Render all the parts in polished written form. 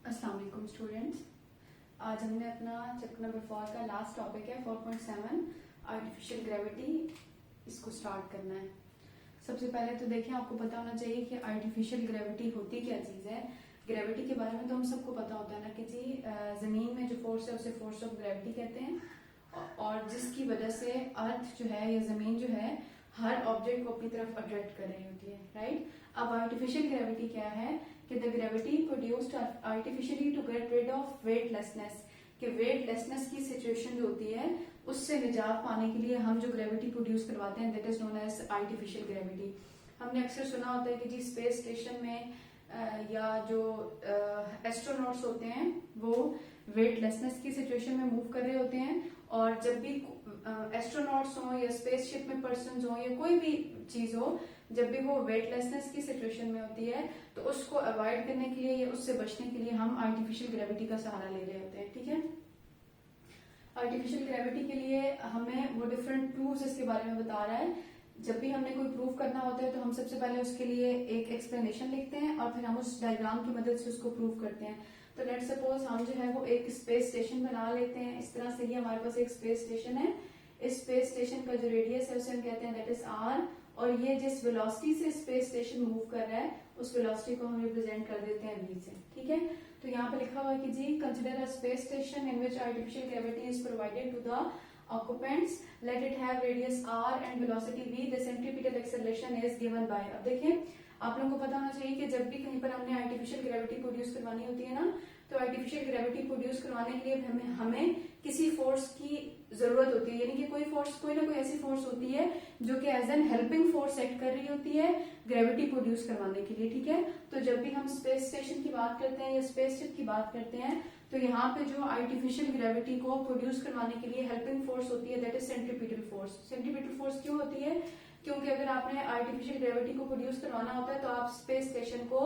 अस्सलाम वालेकुम स्टूडेंट्स। आज हमने अपना चैप्टर नंबर 4 का लास्ट टॉपिक है 4.7 आर्टिफिशियल ग्रेविटी, इसको स्टार्ट करना है। सबसे पहले तो देखिए, आपको पता होना चाहिए कि आर्टिफिशियल ग्रेविटी होती क्या चीज़ है। ग्रेविटी के बारे में तो हम सबको पता होता है ना कि जी ज़मीन में जो फोर्स है उसे फोर्स ऑफ ग्रेविटी कहते हैं और जिसकी वजह से अर्थ जो है या ज़मीन जो है हर ऑब्जेक्ट को अपनी तरफ अट्रैक्ट कर रही होती है, राइट। अब आर्टिफिशियल ग्रेविटी क्या है कि the gravity produced artificially to get rid of weightlessness, कि वेटलेसनेस की सिचुएशन जो होती है उससे निजात पाने के लिए हम जो ग्रेविटी प्रोड्यूस करवाते हैं that is known as artificial gravity. हमने अक्सर सुना होता है कि जी स्पेस स्टेशन में या जो एस्ट्रोनॉट्स होते हैं वो वेटलेसनेस की सिचुएशन में मूव कर रहे होते हैं और जब भी एस्ट्रोनॉट्स हो या स्पेसशिप में पर्सन हो या कोई भी चीज हो, जब भी वो वेटलेसनेस की सिचुएशन में होती है तो उसको अवॉइड करने के लिए या उससे बचने के लिए हम आर्टिफिशियल ग्रेविटी का सहारा ले रहे होते हैं, ठीक है। आर्टिफिशियल ग्रेविटी के लिए हमें वो डिफरेंट प्रूफ्स इसके बारे में बता रहा है। जब भी हमने कोई प्रूफ करना होता है तो हम सबसे पहले उसके लिए एक एक्सप्लेनेशन लिखते हैं और फिर हम उस डायग्राम की मदद से उसको प्रूव करते हैं। तो लेट सपोज हम जो है वो एक स्पेस स्टेशन बना लेते हैं। इस तरह से ये हमारे पास एक स्पेस स्टेशन है। इस स्पेस स्टेशन का जो रेडियस है उसे हम कहते हैं दैट इज आर, और ये जिस वेलोसिटी से स्पेस स्टेशन मूव कर रहा है उस वेलोसिटी को हम रिप्रेजेंट कर देते हैं v से, ठीक है। तो यहाँ पे लिखा हुआ है कि जी consider a space station in which artificial gravity is provided to the occupants, let it have radius r and velocity v, the centripetal acceleration is given by। अब देखिए, आप लोगों को पता होना चाहिए कि जब भी कहीं पर हमने आर्टिफिशियल ग्रेविटी प्रोड्यूस करवानी होती है ना, तो आर्टिफिशियल ग्रेविटी प्रोड्यूस करवाने के लिए हमें किसी फोर्स की जरूरत होती है, यानी कि कोई ना कोई ऐसी फोर्स होती है जो कि as an helping force act कर रही होती है ग्रेविटी प्रोड्यूस करवाने के लिए, ठीक है। तो जब भी हम स्पेस स्टेशन की बात करते हैं या स्पेसशिप की बात करते हैं तो यहाँ पे जो आर्टिफिशियल ग्रेविटी को प्रोड्यूस करवाने के लिए हेल्पिंग फोर्स होती है that is centripetal force. Centripetal force क्यों होती है? क्योंकि अगर आपने आर्टिफिशियल ग्रेविटी को प्रोड्यूस करवाना होता है तो आप स्पेस स्टेशन को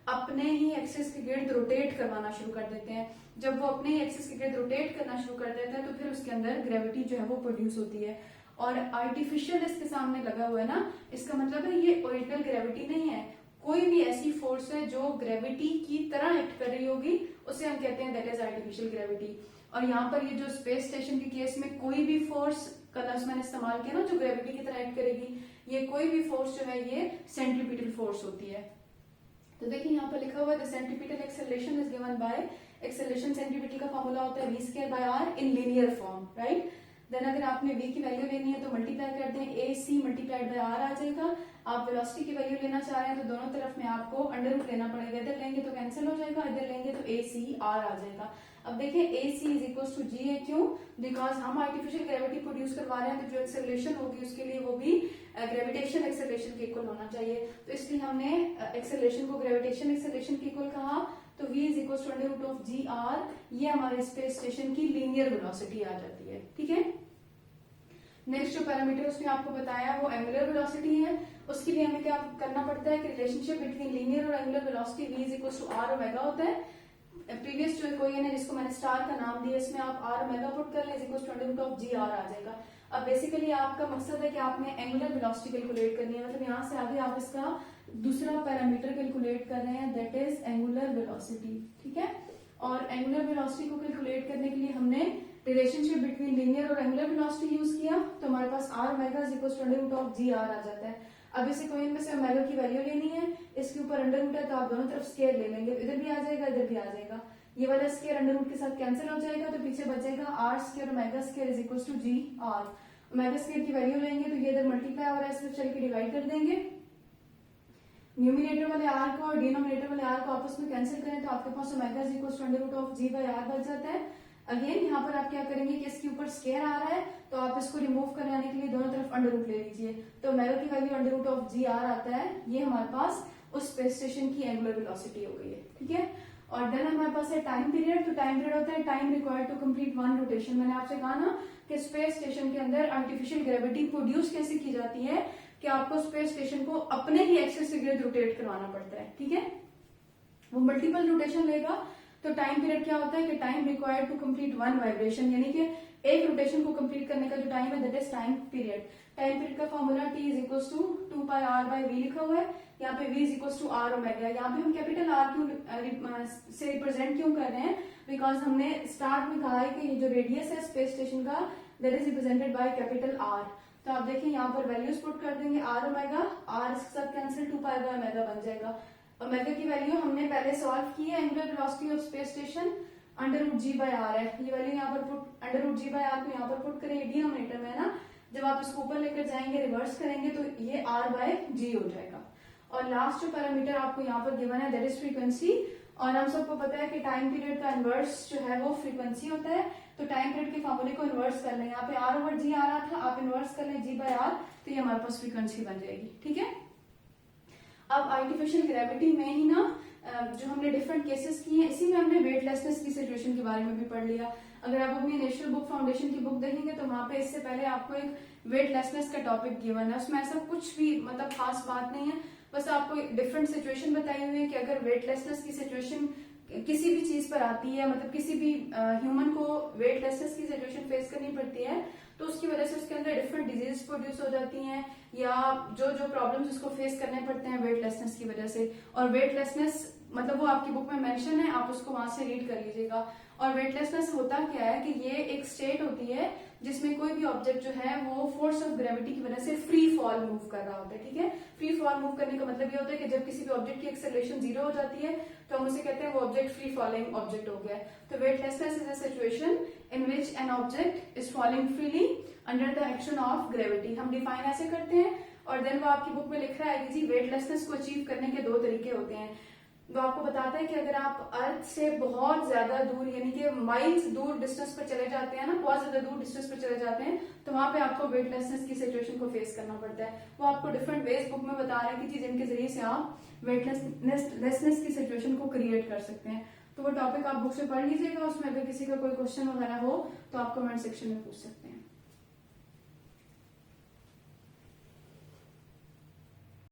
अपने ही एक्सिस के गिर्द रोटेट करवाना शुरू कर देते हैं। जब वो अपने ही एक्सिस के गिर्द रोटेट करना शुरू कर देता है तो फिर उसके अंदर ग्रेविटी जो है वो प्रोड्यूस होती है। और आर्टिफिशियल इसके सामने लगा हुआ है ना, इसका मतलब है ये ओरिजिनल ग्रेविटी नहीं है। कोई भी ऐसी फोर्स है जो ग्रेविटी की तरह एक्ट कर रही होगी उसे हम कहते हैं दैट इज आर्टिफिशियल ग्रेविटी। और यहाँ पर ये जो स्पेस स्टेशन के केस में कोई भी फोर्स का लफ्ज मैंने इस्तेमाल किया ना जो ग्रेविटी की तरह एक्ट करेगी, ये कोई भी फोर्स जो है ये सेंट्रीपिटल फोर्स होती है। तो देखिए यहाँ पर लिखा हुआ है the centripetal acceleration is given by, acceleration centripetal का फॉर्मूला होता है v square by r in linear form, right. Then अगर आपने v की वैल्यू लेनी है तो मल्टीप्लाई करते हैं, ac मल्टीप्लाइड बाय r आ जाएगा। आप वेलोसिटी की वैल्यू लेना चाह रहे हैं तो दोनों तरफ में आपको अंडर रूट लेना पड़ेगा, इधर लेंगे तो कैंसिल हो जाएगा, इधर लेंगे तो ac r आ जाएगा। अब देखिए ac is equal to g है, क्यों? बिकॉज हम आर्टिफिशियल ग्रेविटी प्रोड्यूस करवा रहे हैं तो जो एक्सेलरेशन होगी उसके लिए वो भी ग्रेविटेशन एक्सेलरेशन के इक्वल होना चाहिए। तो इसलिए हमने एक्सेलरेशन को ग्रेविटेशन एक्सेलरेशन के इक्वल कहा। तो v is equal to under root of ji R, ये हमारे स्पेस स्टेशन की लीनियर वेलोसिटी आ जाती है, ठीक है। नेक्स्ट जो पैरामीटर उसने आपको बताया वो एंगुलर वेलोसिटी है। उसके लिए हमें क्या करना पड़ता है कि रिलेशनशिप बिटवीन लीनियर और angular velocity v is equal to r omega होता है। प्रीवियस जो इक्वेशन है जिसको मैंने स्टार का नाम दिया, इसमें आप r ओमेगा पुट कर ले is equal to under root of ji r आ जाएगा। अब बेसिकली आपका मकसद है कि आपने एंगुलर वेलोसिटी कैलकुलेट करनी है, मतलब यहाँ से आगे आप इसका दूसरा पैरामीटर कैलकुलेट कर रहे हैं दैट इज एंगुलर वेलोसिटी, ठीक है। और एंगुलर वेलोसिटी को कैलकुलेट करने के लिए हमने रिलेशनशिप बिटवीन लीनियर और एंगुलर वेलोसिटी यूज किया, तो हमारे पास r omega is equal to under root of ji r आ जाता है। अब इस इक्वेशन में से ओमेगा की वैल्यू लेनी है, इसके ऊपर अंडर रूट है तो आप दोनों तरफ स्क्वायर ले लेंगे, इधर भी आ जाएगा इधर भी आ जाएगा, ये वाला स्क्वायर अंडर रूट के साथ कैंसिल हो जाएगा तो पीछे बचेगा r square omega square is equal to G R. Omega square की वैल्यू लेंगे तो ये इधर मल्टीप्लाई हो रहा है, सिर्फ चल के डिवाइड कर देंगे। न्यूमिनेटर वाले r को और डिनोमिनेटर वाले r को आपस में कैंसिल करें तो आपके पास omega is equal to under root of g by r बच जाता है। अगेन यहाँ पर आप क्या करेंगे कि इसके ऊपर स्क्वायर आ रहा है तो आप इसको रिमूव कराने के लिए दोनों तरफ अंडर रूट ले लीजिए, तो ओमेगा की value under root of ji R आता है। ये हमारे पास उस स्पेस स्टेशन की एंगुलर वेलोसिटी हो गई है, ठीक है। और देन हमारे पास है टाइम पीरियड। तो टाइम पीरियड होता है time required to complete one rotation. मैंने आपसे कहा ना कि स्पेस स्टेशन के अंदर आर्टिफिशियल ग्रेविटी प्रोड्यूस कैसे की जाती है कि आपको स्पेस स्टेशन को अपने ही एक्सिस के गिर्द रोटेट करवाना पड़ता है, ठीक है। वो मल्टीपल रोटेशन लेगा तो टाइम पीरियड क्या होता है कि time required to complete one vibration, यानी कि एक रोटेशन को कंप्लीट करने का जो टाइम है that is time period. Time period का formula t is equal to 2 pi r by v लिखा हुआ है। यहाँ पे v is equal to r omega. यहाँ पे हम कैपिटल आर क्यों से रिप्रेजेंट क्यों कर रहे हैं, बिकॉज हमने स्टार्ट में कहा है कि ये जो रेडियस है स्पेस स्टेशन का that is represented by capital R. तो आप देखिए यहाँ पर वैल्यूज पुट कर देंगे, आर ओमेगा, आर इसके साथ कैंसिल 2 पाई बाय ओमेगा बन जाएगा। ओमेगा की वैल्यू हमने पहले सॉल्व की है, angular velocity of space station under root G by R है। ये वैल्यू यहाँ पर put under root G by R को यहाँ पर पुट करेंगे, डिनोमिनेटर में है ना, जब आप इसको ऊपर लेकर जाएंगे रिवर्स करेंगे तो ये आर बाय जी हो जाएगा। और लास्ट जो पैरामीटर आपको यहाँ पर गिवन है दैट इज फ्रीक्वेंसी, और हम सबको पता है कि टाइम पीरियड का इनवर्स जो है वो फ्रीक्वेंसी होता है। तो टाइम पीरियड के फॉर्मूले को इनवर्स कर लें, यहाँ पे आर ओवर जी आ रहा था, आप इनवर्स कर लें जी बाय आर, तो ये हमारे पास फ्रीक्वेंसी बन जाएगी। ठीक है, अब आर्टिफिशियल ग्रेविटी में ही ना जो हमने डिफरेंट केसेस किए हैं, इसी में हमने वेटलेसनेस की सिचुएशन के बारे में भी पढ़ लिया। अगर आप अपनी नेशनल बुक फाउंडेशन की बुक देखेंगे तो वहां पे इससे पहले आपको एक वेटलेसनेस का टॉपिक गिवन है, उसमें ऐसा कुछ भी मतलब खास बात नहीं है, बस आपको डिफरेंट सिचुएशन बताई हुई है कि अगर वेटलेसनेस की सिचुएशन किसी भी चीज पर आती है, मतलब किसी भी ह्यूमन को वेटलेसनेस की सिचुएशन फेस करनी पड़ती है, तो उसकी वजह से उसके अंदर डिफरेंट डिजीज प्रोड्यूस हो जाती हैं, या जो जो प्रॉब्लम्स उसको फेस करने पड़ते हैं वेटलेसनेस की वजह से। और वेटलेसनेस मतलब वो आपकी बुक में मेंशन है, आप उसको वहां से रीड कर लीजिएगा। और वेटलेसनेस होता क्या है कि ये एक स्टेट होती है जिसमें कोई भी ऑब्जेक्ट जो है वो फोर्स ऑफ ग्रेविटी की वजह से फ्री फॉल मूव कर रहा होता है। ठीक है, फ्री फॉल मूव करने का मतलब ये होता है कि जब किसी भी ऑब्जेक्ट की एक्सेलरेशन 0 हो जाती है तो हम उसे कहते हैं वो ऑब्जेक्ट फ्री फॉलिंग ऑब्जेक्ट हो गया। तो weightlessness is a situation in which an object is falling freely under the action of gravity. हम डिफाइन ऐसे करते हैं, और देन वो आपकी बुक में लिख रहा है कि जी वेटलेसनेस को अचीव करने के 2 तरीके होते हैं। वो आपको बताता है कि अगर आप अर्थ से बहुत ज्यादा दूर यानी कि माइल्स दूर डिस्टेंस पर चले जाते हैं ना, बहुत ज्यादा दूर डिस्टेंस पर चले जाते हैं, तो वहां पे आपको वेटलेसनेस की सिचुएशन को फेस करना पड़ता है। वो आपको डिफरेंट वेज बुक में बता रहे हैं कि जिनके जरिए से आप वेटलेसनेस की सिचुएशन को क्रिएट कर सकते हैं। तो वो टॉपिक आप बुक से पढ़ लीजिएगा, उसमें अगर किसी का कोई क्वेश्चन वगैरह हो तो आप कमेंट सेक्शन में पूछ सकते हैं।